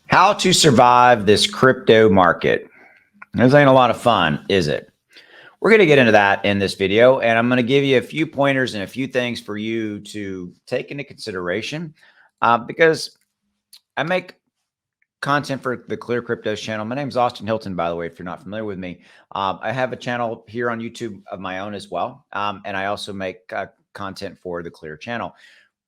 How to survive this crypto market. This ain't a lot of fun, is it? We're going to get into that in this video, and I'm going to give you a few pointers and a few things for you to take into consideration because I make content for the ClearCryptos channel. My name is Austin Hilton, by the way, if you're not familiar with me. I have a channel here on YouTube of my own as well, and I also make content for the Clear channel.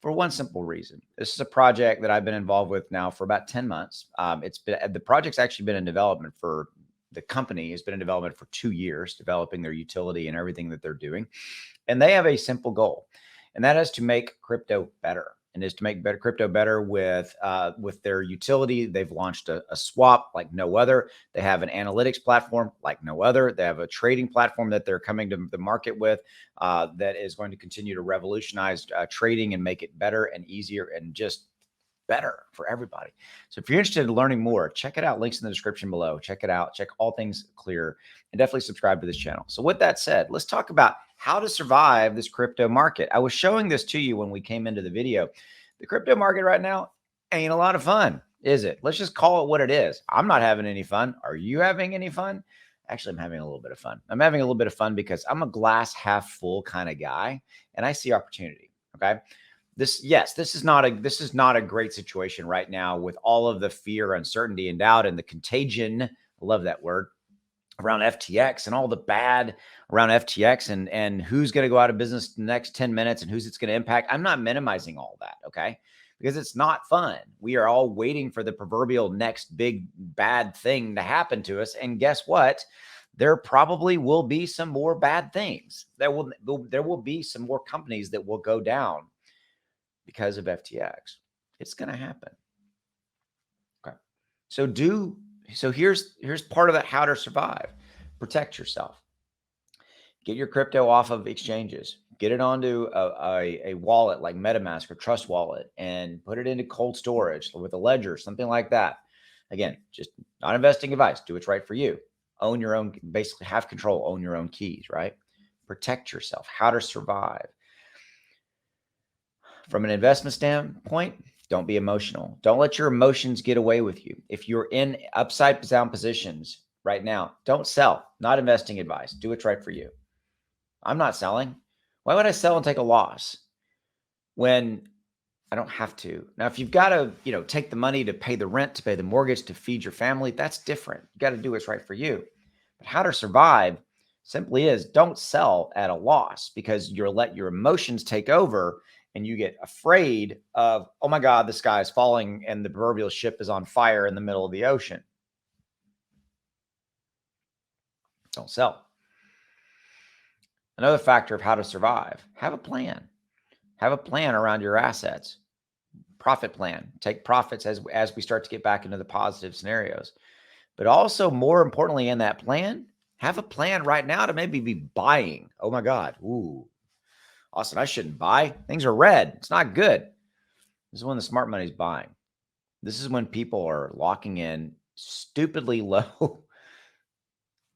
For one simple reason. This is a project that I've been involved with now for about 10 months. The project's actually been in development for the company has been in development for 2 years, developing their utility and everything that they're doing. And they have a simple goal, and that is to make crypto better. And is to make crypto better with their utility. They've launched a swap like no other. They have an analytics platform like no other. They have a trading platform that they're coming to the market with that is going to continue to revolutionize trading and make it better and easier and just better for everybody. So if you're interested in learning more, check it out. Links in the description below. Check it out. Check all things Clear and definitely subscribe to this channel. So with that said, let's talk about how to survive this crypto market. I was showing this to you when we came into the video. The crypto market right now ain't a lot of fun, is it? Let's just call it what it is. I'm not having any fun. Are you having any fun? Actually, I'm having a little bit of fun. I'm having a little bit of fun because I'm a glass half full kind of guy and I see opportunity. Okay. This is not a great situation right now with all of the fear, uncertainty, and doubt and the contagion. I love that word around FTX and all the bad around FTX and who's going to go out of business in the next 10 minutes and who's it's going to impact. I'm not minimizing all that. Okay. Because it's not fun. We are all waiting for the proverbial next big bad thing to happen to us. And guess what? There probably will be some more bad things. There will be some more companies that will go down because of FTX. It's going to happen. Okay. So here's part of that how to survive. Protect yourself. Get your crypto off of exchanges. Get it onto a wallet like MetaMask or Trust Wallet and put it into cold storage with a ledger, something like that. Again, just not investing advice. Do what's right for you. Own your own, basically have control, own your own keys, right? Protect yourself. How to survive. From an investment standpoint, don't be emotional. Don't let your emotions get away with you. If you're in upside down positions right now, don't sell. Not investing advice. Do what's right for you. I'm not selling. Why would I sell and take a loss when I don't have to? Now, if you've got to, take the money to pay the rent, to pay the mortgage, to feed your family, that's different. You got to do what's right for you. But how to survive simply is don't sell at a loss because you'll let your emotions take over and you get afraid of, oh my God, the sky is falling and the proverbial ship is on fire in the middle of the ocean. Don't sell. Another factor of how to survive, have a plan. Have a plan around your assets. Profit plan. Take profits as we start to get back into the positive scenarios. But also, more importantly, in that plan, have a plan right now to maybe be buying. Oh my God. Ooh. Austin, I shouldn't buy. Things are red. It's not good. This is when the smart money is buying. This is when people are locking in stupidly low.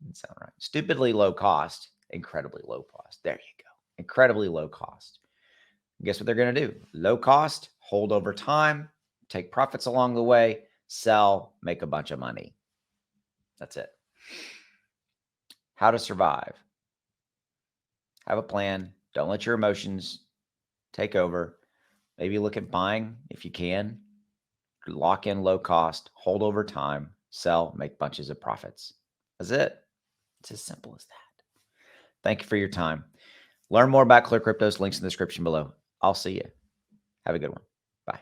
Doesn't sound right. Stupidly low cost, incredibly low cost. There you go. Incredibly low cost. Guess what they're going to do? Low cost, hold over time, take profits along the way, sell, make a bunch of money. That's it. How to survive. Have a plan. Don't let your emotions take over. Maybe look at buying if you can. Lock in low cost, hold over time, sell, make bunches of profits. That's it. It's as simple as that. Thank you for your time. Learn more about ClearCryptos. Links in the description below. I'll see you. Have a good one. Bye.